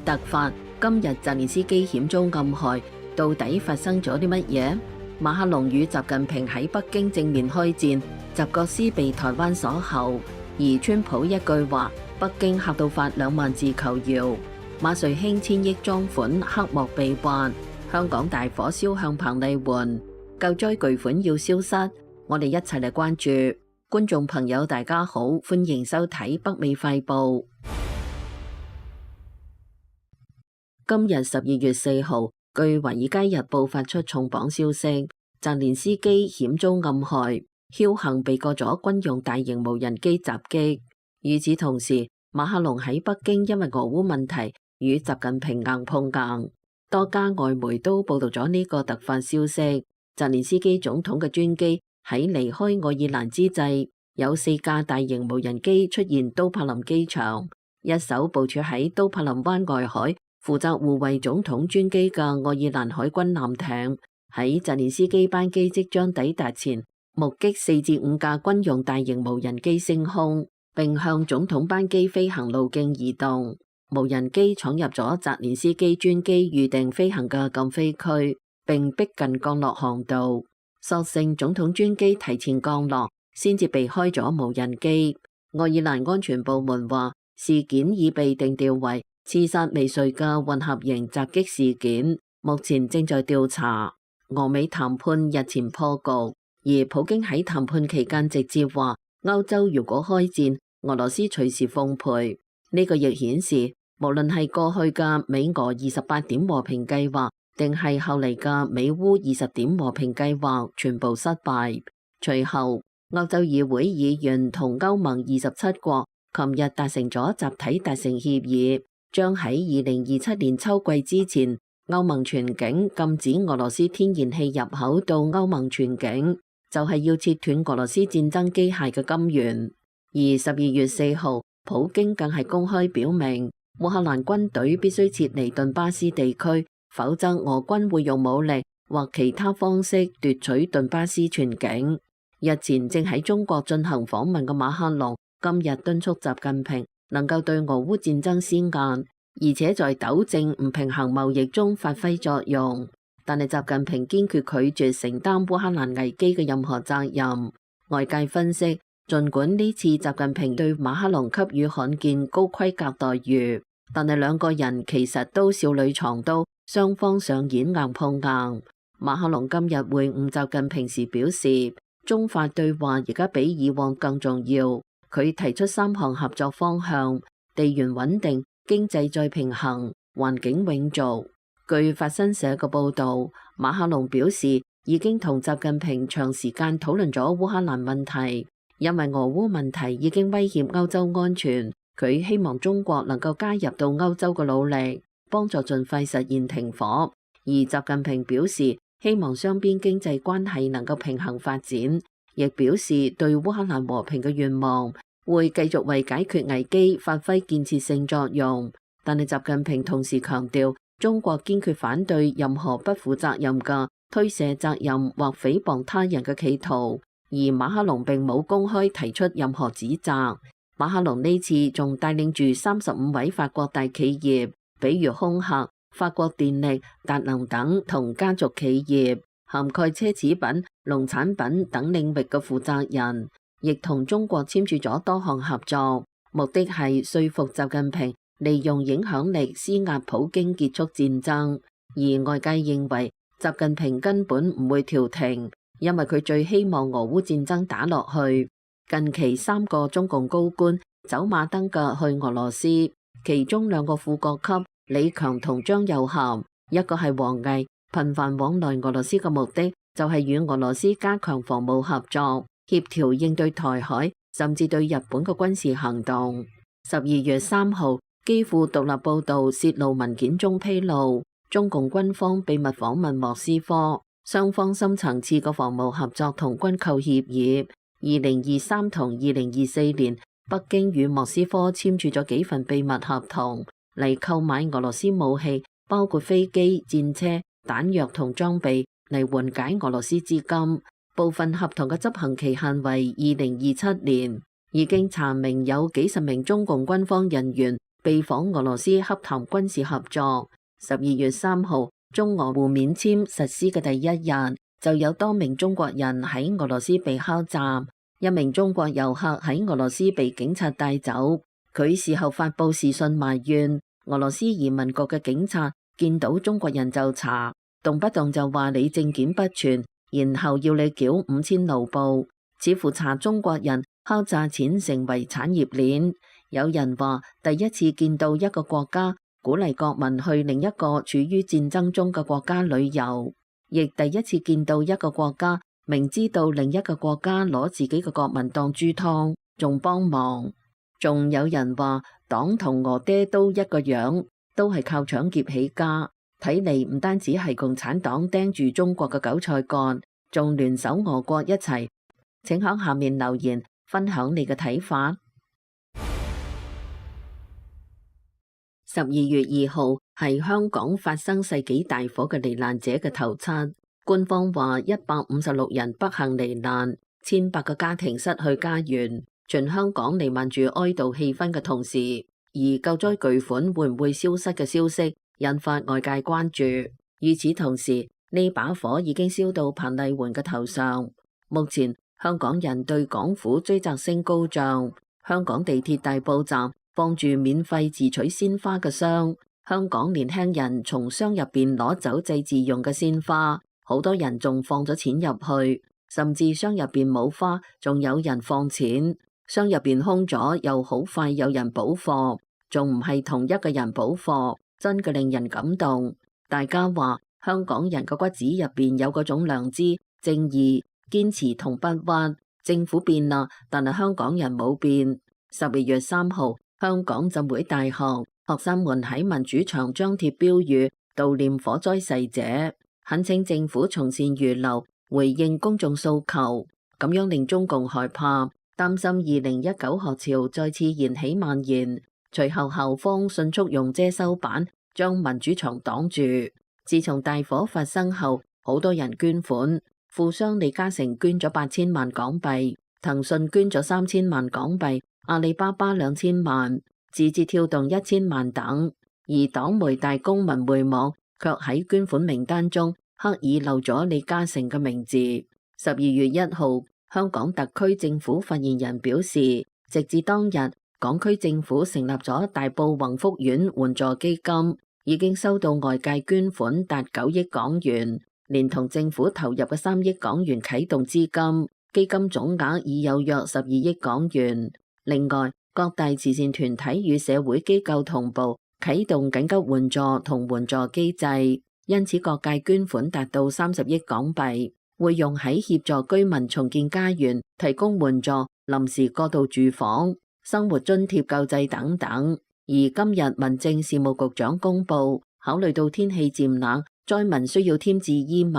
突發，今日澤連斯基險遭暗害，到底發生咗啲乜嘢？馬克龍與習近平喺北京正面開戰，習國師被台灣鎖喉，而川普一句話，北京嚇到發2萬字求饒。馬瑞興1000億贓款黑幕被挖，香港大火燒向彭麗媛，救災巨款要消失，我哋一齊嚟關注。觀眾朋友大家好，歡迎收睇北美快報。今日12月4號，據《華爾街日報》發出重磅消息，澤連斯基險遭暗害，僥倖避過咗軍用大型無人機襲擊。與此同時，馬克龍喺北京因為俄烏問題與習近平硬碰硬，多家外媒都報道咗呢個突發消息。澤連斯基總統嘅專機喺離開愛爾蘭之際，有4架大型無人機出現都柏林機場，一艘部署喺都柏林灣外海，負責護衛總統專機嘅愛爾蘭海軍艦艇，喺澤連斯基班機即將抵達前，目擊4至5架軍用大型無人機升空，並向總統班機飛行路徑移動。無人機闖入咗澤連斯基專機預定飛行嘅禁飛區，並逼近降落航道。所幸總統專機提前降落，先至避開咗無人機。愛爾蘭安全部門話，事件已被定調為刺殺未遂嘅混合型襲擊事件，目前正在調查。俄美談判日前破局，而普京喺談判期間直接話，歐洲如果開戰，俄羅斯隨時奉陪。呢個亦顯示，無論係過去嘅美俄28點和平計劃，定係後嚟嘅美烏20點和平計劃，全部失敗。隨後，歐洲議會議員同歐盟27國琴日達成咗集體達成協議，將喺2027年秋季之前，歐盟全境禁止俄羅斯天然氣入口到歐盟全境，就係要切斷俄羅斯戰爭機械嘅金源。而12月4號，普京更係公開表明，烏克蘭軍隊必須撤離頓巴斯地區，否則俄軍會用武力或其他方式奪取頓巴斯全境。日前正喺中國進行訪問嘅馬克龍，今日敦促習近平能夠對俄烏戰爭施壓，而且在糾正唔平衡貿易中發揮作用。但係習近平堅決拒絕承擔烏克蘭危機嘅任何責任。外界分析，儘管呢次習近平對馬克龍給予罕見高規格待遇，但係兩個人其實都少女藏刀，雙方上演硬碰硬。馬克龍今日會晤習近平時表示，中法對話而家比以往更重要。佢提出3項合作方向：地緣穩定、經濟再平衡、環境永續。據法新社嘅報導，馬克龍表示已經同習近平長時間討論咗烏克蘭問題。因為俄烏問題已經威脅歐洲安全，佢希望中國能夠加入到歐洲嘅努力，幫助盡快實現停火。而習近平表示希望雙邊經濟關係能夠平衡發展，亦表示對烏克蘭和平嘅願望，會繼續為解決危機發揮建設性作用。但係習近平同時強調，中國堅決反對任何不負責任嘅推卸責任或誹謗他人嘅企圖。而馬克龍並冇公開提出任何指責。馬克龍呢次仲帶領住35位法國大企業，比如空客、法國電力、達能等同家族企業，涵蓋奢侈品、農產品等領域嘅負責人，亦同中國簽署咗多項合作，目的係說服習近平利用影響力施壓普京結束戰爭。而外界認為習近平根本唔會調停，因為佢最希望俄烏戰爭打落去。近期3個中共高官走馬燈嘅去俄羅斯，其中2個副國級李強同張又涵，一個係王毅，頻繁往來俄羅斯嘅目的就係與俄羅斯加強防務合作，協調應對台海甚至對日本嘅軍事行動。12月3號，基輔獨立報導泄露文件中披露，中共軍方秘密訪問莫斯科。雙方深層次嘅防務合作同軍購協議。2023同2024年，北京與莫斯科簽署咗幾份秘密合同嚟購買俄羅斯武器，包括飛機、戰車、彈藥同裝備嚟緩解俄羅斯資金。部分合同嘅執行期限為2027年。已經查明有幾十名中共軍方人員被訪俄羅斯洽談軍事合作。12月3號，中俄互免簽實施嘅第一日，就有多名中國人喺俄羅斯被敲詐。一名中國遊客喺俄羅斯被警察帶走，佢事後發佈視訊埋怨，俄羅斯移民局嘅警察見到中國人就查，動不動就話你證件不全，然後要你繳5000盧布，似乎查中國人敲詐錢成為產業鏈。有人話第一次見到一個國家鼓勵國民去另一個處於戰爭中嘅國家旅遊，亦第一次見到一個國家明知道另一個國家攞自己嘅國民當豬湯，仲幫忙。仲有人話黨同俄爹都一個樣，都係靠搶劫起家。睇嚟唔單止係共產黨盯住中國嘅韭菜幹，仲聯手俄國一齊。請喺下面留言分享你嘅睇法。12月2號係香港發生世紀大火嘅罹難者嘅頭七，官方話156人不幸罹難，千百個家庭失去家園，全香港彌漫住哀悼氣氛嘅同時，而救災巨款會唔會消失嘅消息引發外界關注。與此同時，呢把火已經燒到彭麗媛嘅頭上。目前香港人對港府追責聲高漲，香港地鐵大埔站放住免費自取鮮花嘅箱，香港年輕人從箱入邊攞走祭祀用嘅鮮花，好多人仲放咗錢入去，甚至箱入邊冇花，仲有人放錢。箱入邊空咗，又好快有人補貨，仲唔係同一個人補貨，真嘅令人感動。大家話香港人嘅骨子入邊有嗰種良知、正義、堅持同不屈。政府變啦，但係香港人冇變。12月3號，香港浸會大學學生們喺民主牆張貼標語悼念火災逝者，懇請政府從善如流，回應公眾訴求。咁樣令中共害怕，擔心2019學潮再次燃起蔓延。隨後校方迅速用遮羞板將民主牆擋住。自從大火發生後，好多人捐款，富商李嘉誠捐咗8000萬港幣，騰訊捐咗3000萬港幣，阿里巴巴2000萬，字節跳動1000萬等。而黨媒大公文匯網卻喺捐款名單中刻意漏咗李嘉誠嘅名字。12月1號，香港特區政府發言人表示，直至當日，港區政府成立咗大埔宏福苑援助基金，已經收到外界捐款達9億港元，連同政府投入嘅3億港元啟動資金，基金總額已有約12億港元。另外，各大慈善團體與社會機構同步啟動緊急援助同援助機制，因此各界捐款達到30億港幣，會用喺協助居民重建家園、提供援助、臨時過渡住房、生活津貼救濟等等。而今日民政事務局長公布，考慮到天氣漸冷，災民需要添置衣物，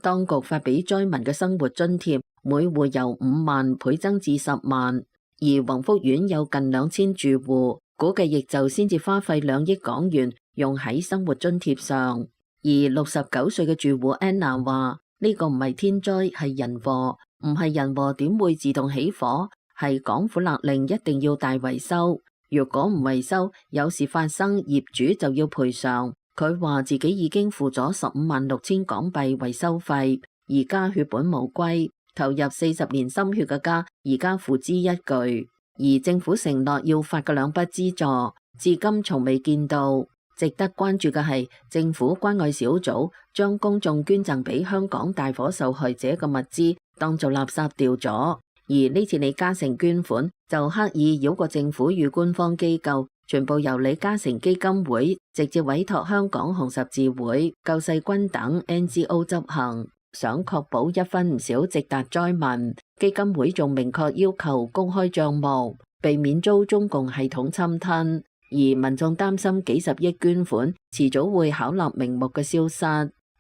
當局發俾災民嘅生活津貼每戶由5萬倍增至10萬。而宏福苑有近2000住戶，估計亦就先至花費2億港元用喺生活津貼上。而69歲嘅住戶 Anna 話：呢個唔係天災，係人禍，唔係人禍點會自動起火？係港府勒令一定要大維修，如果唔維修，有事發生，業主就要賠償。佢話自己已經付咗156000港幣維修費，而家血本無歸。投入40年心血嘅家，而家付之一炬。而政府承諾要發嘅2筆資助，至今從未見到。值得關注嘅係，政府關愛小組將公眾捐贈俾香港大火受害者嘅物資當做垃圾掉咗。而呢次李嘉誠捐款就刻意繞過政府與官方機構，全部由李嘉誠基金會直接委託香港紅十字會、救世軍等 NGO 執行。想確保一分唔少直達災民，基金會仲明確要求公開賬目，避免遭中共系統侵吞。而民眾擔心幾十億捐款遲早會巧立名目嘅消失。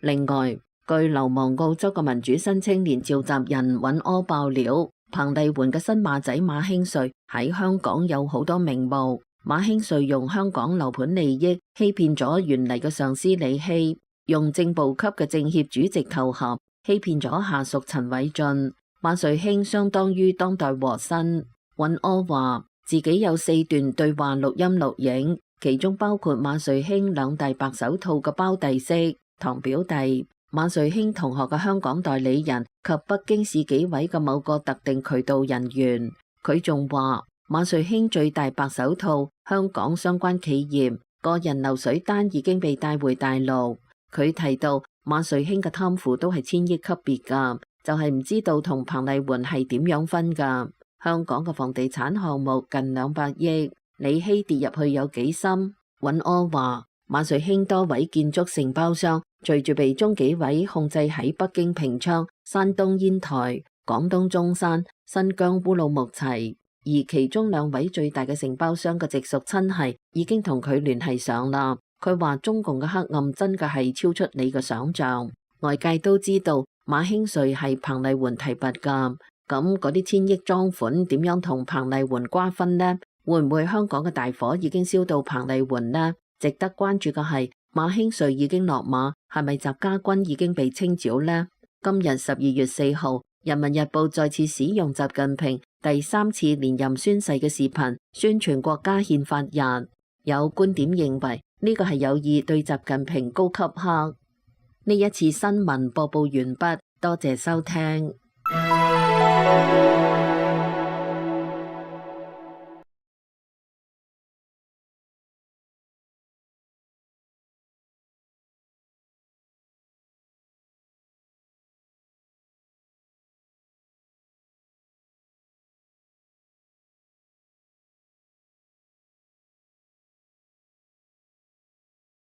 另外，據流亡澳洲嘅民主新青年召集人尹柯爆料，彭麗媛嘅新馬仔馬興瑞喺香港有好多名目。馬興瑞用香港樓盤利益欺騙咗原嚟嘅上司李希，用正部級嘅政協主席頭銜欺騙咗下屬陳偉俊。馬瑞興相當於當代和珅。尹柯話自己有4段對話錄音錄影，其中包括馬瑞卿兩大白手套嘅胞弟媳、堂表弟、馬瑞卿同學嘅香港代理人及北京市紀委嘅某個特定渠道人員。佢仲話，馬瑞卿最大白手套香港相關企業個人流水單已經被帶回大陸。佢提到馬瑞卿嘅貪腐都係千億級別㗎，就係唔知道同彭麗媛係點樣分㗎。香港嘅房地產項目近200億，李希跌入去有幾深？尹柯話，馬瑞卿多位建築承包商隨住被中紀委控制喺北京平昌、山東煙台、廣東中山、新疆烏魯木齊，而其中2位最大嘅承包商嘅直屬親系已經同佢聯繫上啦。佢話中共嘅黑暗真嘅係超出你嘅想象。外界都知道馬興瑞係彭麗媛提拔㗎，咁嗰啲千億贓款點樣同彭麗媛瓜分呢？會唔會香港嘅大火已經燒到彭麗媛呢？值得關注嘅係馬興瑞已經落馬，係咪習家軍已經被清剿呢？今日12月4號，人民日報再次使用習近平第3次連任宣誓嘅視頻宣傳國家憲法日。有觀點認為呢個係有意對習近平高級黑。呢一次新聞播報完畢，多謝收聽。